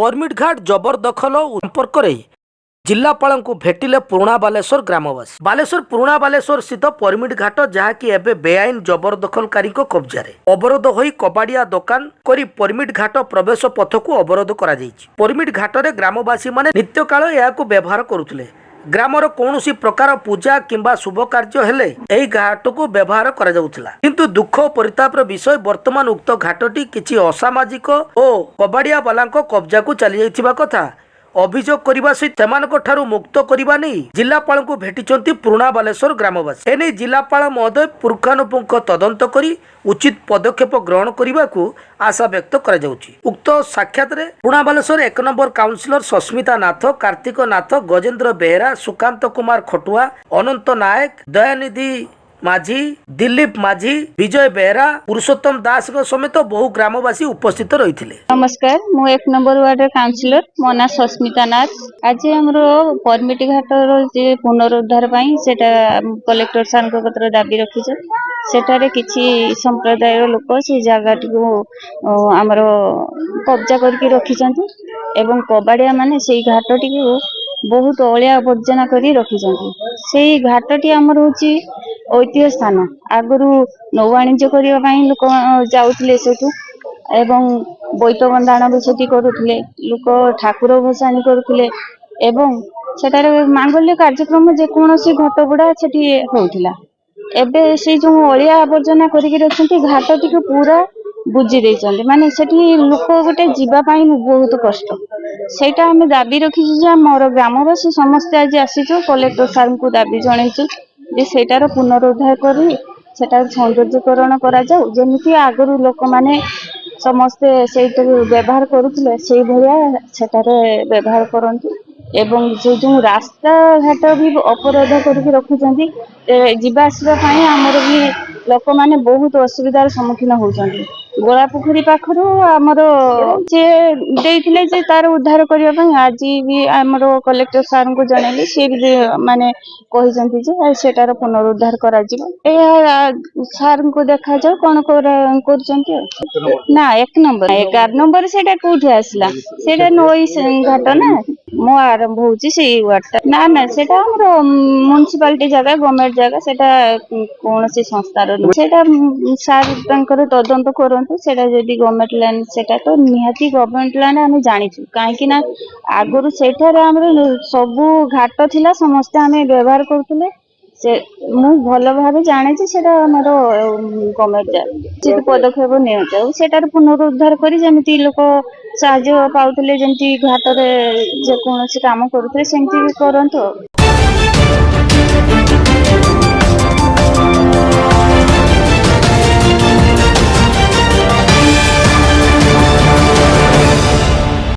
Permit घाट जबरदखल संपर्क जिलापाल भेटिले पुराणा बालेश्वर ग्रामवासी। बालेश्वर पुराणा बालेश्वर स्थित परमिट घाट जहाँकि एबे बेआईन जबरदखलकारी कब्जा अवरोध हो कबाड़िया दोकान करी परमिट घाट प्रवेश पथ को अवरोध करा जायछि। परमिट घाट रे ग्रामवासी माने नित्य काल याकु व्यवहार करुथिले। ग्रामर कौनसी प्रकार पूजा किंबा शुभ कार्य हेले एही घाट को व्यवहार करा जाउथिला। किंतु दुख परितापर विषय वर्तमान उक्त घाटटी किछि असामाजिक ओ कबाड़िया वालांक कब्जा को चली जाइथिबा कथा अभियोग करने सहित से मुक्त करने नहीं जिलापाल को भेटी पुराणा बालेश्वर ग्रामवासी। एने जिलापाल महोदय पुंखानुपुंख तदंत करी उचित पदक्षेप ग्रहण करने को आशा व्यक्त कर उक्त साक्षात पुराणा बालेश्वर 1 नंबर काउंसिलर सस्मिता नाथ, कार्तिक नाथ, गजेन्द्र बेहेरा, सुकांत कुमार खटुआ, अनंत नायक, दयानिधि माझी, दिलीप माझी, विजय बेहरा, पुरुषोत्तम दास समेत बहु ग्रामवासी उपस्थित रही थे। नमस्कार, मु 1 नंबर वार्ड काउंसिलर मो ना सस्मिता नाथ। आज हमर परमिट घाट जे पुनरुद्धार कलेक्टर सर को दाबी रखी सेठारे किछि संप्रदाय लोक से जगह आमर कब्जा करके रखिछंती एवं कबाड़िया माने से घाटटी को बहुत अलिया आवर्जना करी रखिछंती। से घाटटी आमर होची ऐतिह्य स्थान। आगु नौ वाणिज्य करने लोक जाऊले सेठू एवं बोईत बंधाण भी सेठी करुले लोक ठाकुर भसाणी करुले एवं सेठारे मांगल्य कार्यक्रम जेकोसी घट बुड़ा सेठी होउथिला। एबे से जो अलिया आवर्जना करके रखिछंती घाटटी को पूरा बुझी देइछंती माने सेठी लोक गोटे जीवा पाई बहुत कष्ट। सेटा हमें दाबी रखिछु जे मोर ग्रामवासी समस्त आज आसीछु कलेक्टर सर को दाबी जणाइछु जे सेटार पुनरुद्धार करी सेटार सौंदर्यकरण करा जाऊ जेमिति आगरु लोक माने समस्ते सेटा व्यवहार करुथिले सेई भलिया सेटारे व्यवहार करंतु एवं जो रास्ता घाट भी अपराध करके रखुचंती जीवा आसवा पाई हमर भी लोक माने बहुत असुविधार सम्मुखीन होउचंती। गोला पोखरी पाखरु हमर जे देइथिले जे तार उद्धार करिया पई आज भी हमर कलेक्टर सर को जणाइले से भी माने कहिसंती जे सेटार पुनरुद्धार करा जिवो ए सर को देखा जाऊ कोन करचंती ना 1 नंबर 11 नंबर सेटा कोठी आसला सेटा नई घाट ना मो आरंभ होची से वार्ड ना ना सेटा हमर म्युनिसिपालिटी जगह गवर्नमेंट जगह सेटा कोन से संस्थार सेटा सर तांकर तदंत करंतु सेटा जदी गवर्नमेंट लैंड सेटा तो निहाती गवर्नमेंट लैंड हम जानिछु काहे ना आगरु सेठार हमर सबु घाट थिला समस्त हमें व्यवहार करथले से मु भल भाबे जाने जे सेटा हमर गवर्नमेंट जे पदक्षेप नै जाऊ सेटार पुनरुद्धार करी जेमिति लोक साहाय्य पाउथले जेमिति घाटरे जे कोनोसी काम करूथले सेमिति करंतु।